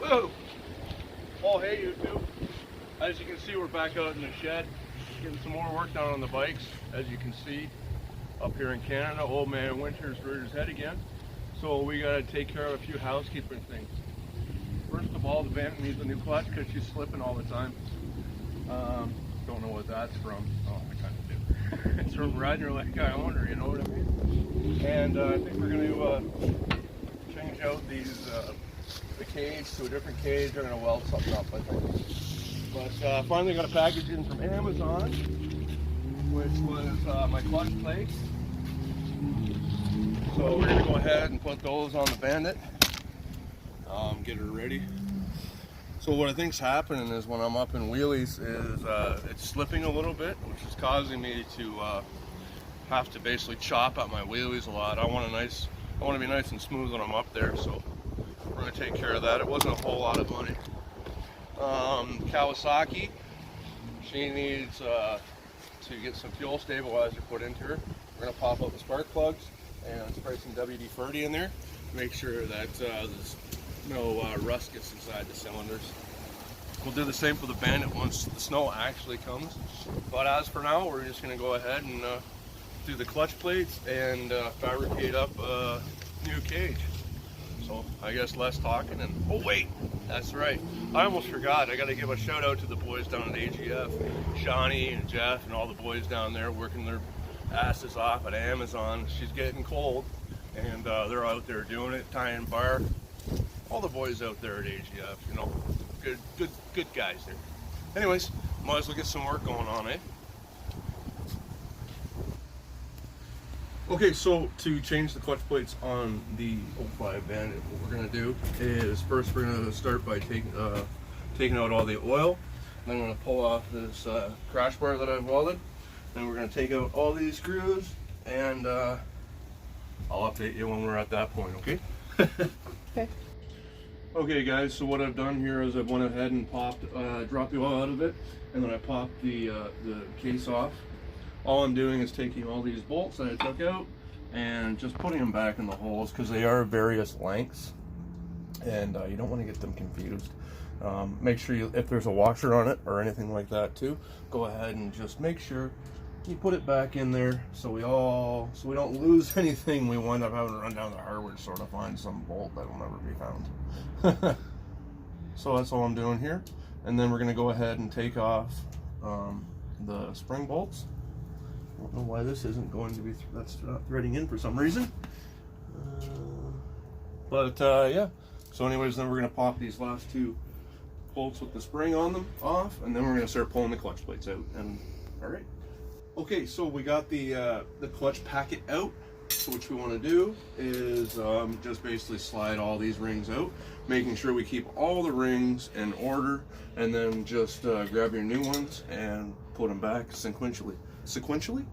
Whoa! Oh, hey, you two. As you can see, we're back out in the shed, getting some more work done on the bikes. As you can see, up here in Canada, old man Winter's reared his head again. So we gotta take care of a few housekeeping things. First of all, the Bandit needs a new clutch because she's slipping all the time. Don't know what that's from. Oh, I kind of do. It's from riding her like I own her, you know what I mean? And I think we're gonna change out these the cage to a different cage. They're gonna weld something up, I think. But finally got a package in from Amazon, which was my clutch plates. So we're gonna go ahead and put those on the Bandit. Get her ready. So what I think's happening is when I'm up in wheelies is it's slipping a little bit, which is causing me to have to basically chop at my wheelies a lot. I want to be nice and smooth when I'm up there, so we're going to take care of that. It wasn't a whole lot of money. Kawasaki, she needs to get some fuel stabilizer put into her. We're going to pop out the spark plugs and spray some WD-40 in there. Make sure that there's no rust gets inside the cylinders. We'll do the same for the Bandit once the snow actually comes. But as for now, we're just going to go ahead and do the clutch plates and fabricate up a new cage. So I guess less talking and, oh wait, that's right. I almost forgot. I got to give a shout out to the boys down at AGF. Shawnee and Jeff and all the boys down there working their asses off at Amazon. She's getting cold and they're out there doing it, tying bar. All the boys out there at AGF, you know, good guys there. Anyways, might as well get some work going on, eh? Okay, so to change the clutch plates on the 05 Bandit, what we're gonna do is first we're gonna start by taking out all the oil. Then I'm gonna pull off this crash bar that I've welded. Then we're gonna take out all these screws, and I'll update you when we're at that point, okay? Okay. Okay guys, so what I've done here is I've went ahead and dropped the oil out of it, and then I popped the case off. All I'm doing is taking all these bolts that I took out and just putting them back in the holes because they are various lengths, and you don't want to get them confused. Make sure if there's a washer on it or anything like that too, go ahead and just make sure you put it back in there so we don't lose anything. We wind up having to run down the hardware store to find some bolt that will never be found. So that's all I'm doing here, and then we're going to go ahead and take off the spring bolts. I don't know why this isn't going to be that's not threading in for some reason, but yeah. So anyways, then we're going to pop these last two bolts with the spring on them off, and then we're going to start pulling the clutch plates out. And all right. Okay, so we got the clutch packet out. So what we want to do is just basically slide all these rings out, making sure we keep all the rings in order, and then just grab your new ones and put them back sequentially. Sequentially?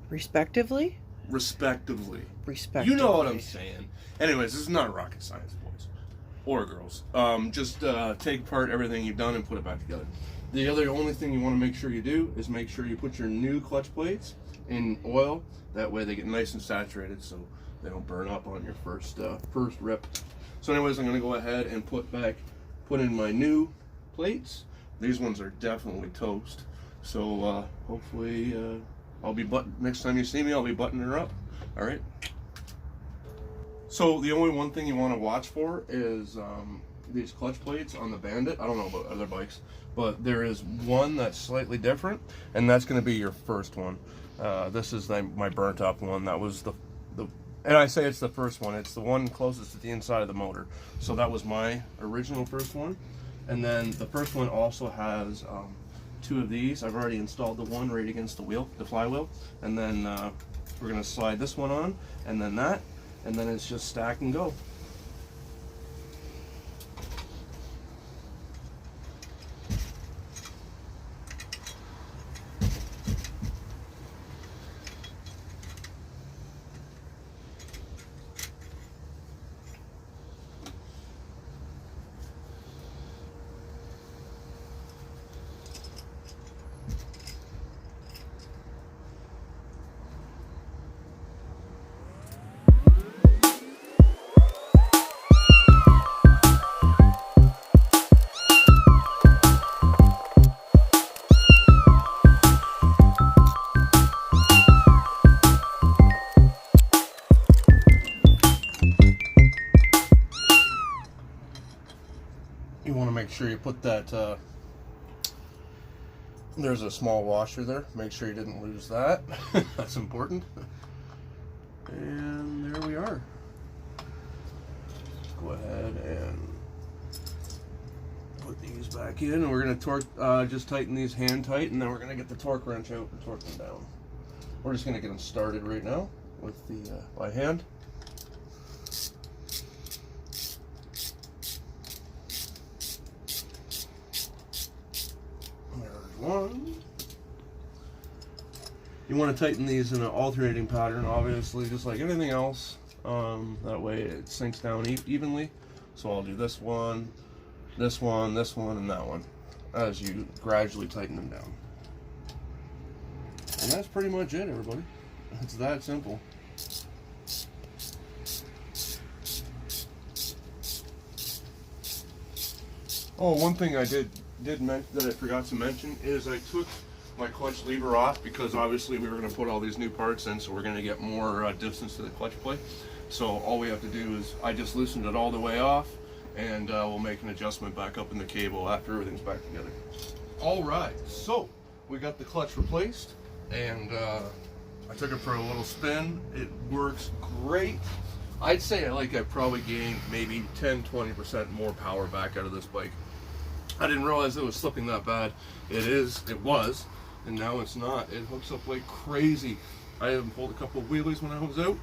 Respectively? Respectively. Respectively. You know what I'm saying. Anyways, this is not rocket science, boys or girls. Just take apart everything you've done and put it back together. The only thing you want to make sure you do is make sure you put your new clutch plates in oil. That way they get nice and saturated so they don't burn up on your first rip. So anyways, I'm going to go ahead and put in my new plates. These ones are definitely toast. So hopefully next time you see me, I'll be buttoning her up. All right. So the only one thing you want to watch for is these clutch plates on the Bandit. I don't know about other bikes, but there is one that's slightly different, and that's going to be your first one. This is my burnt up one. That was the and I say it's the first one. It's the one closest to the inside of the motor. So that was my original first one. And then the first one also has two of these. I've already installed the one right against the wheel, the flywheel. And then we're going to slide this one on, and then that, and then it's just stack and go. you want to make sure you put that, there's a small washer there. Make sure you didn't lose that. That's important. And there we are. Let's go ahead and put these back in. And we're going to torque, just tighten these hand tight, and then we're going to get the torque wrench out and torque them down. We're just going to get them started right now with the by hand. There's one. You want to tighten these in an alternating pattern, obviously, just like anything else. That way it sinks down evenly. So I'll do this one, this one, this one, and that one as you gradually tighten them down. And that's pretty much it, everybody. It's that simple. Oh, one thing I did mention that I forgot to mention is I took my clutch lever off because obviously we were going to put all these new parts in, so we're going to get more distance to the clutch plate. So all we have to do is I just loosened it all the way off, and we'll make an adjustment back up in the cable after everything's back together. All right, so we got the clutch replaced, and I took it for a little spin. It works great. I'd say I probably gained maybe 10-20% more power back out of this bike. I didn't realize it was slipping that bad. It was, and now it's not. It hooks up like crazy. I even pulled a couple of wheelies when I was out,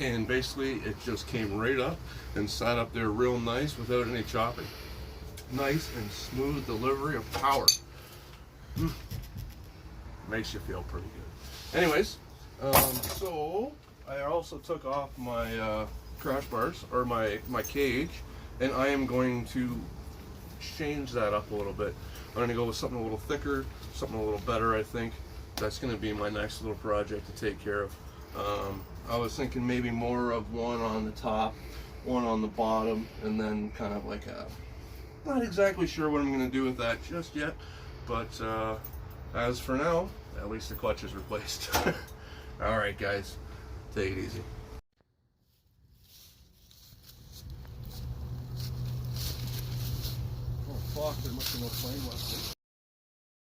and basically it just came right up and sat up there real nice without any chopping. Nice and smooth delivery of power. Makes you feel pretty good. Anyways, so I also took off my crash bars, or my cage, and I am going to change that up a little bit. I'm going to go with something a little thicker, something a little better, I think. That's going to be my next little project to take care of. I was thinking maybe more of one on the top, one on the bottom, and then kind of like a, not exactly sure what I'm going to do with that just yet, but as for now, at least the clutch is replaced. All right, guys, take it easy. Oh fuck, there must be no flame left.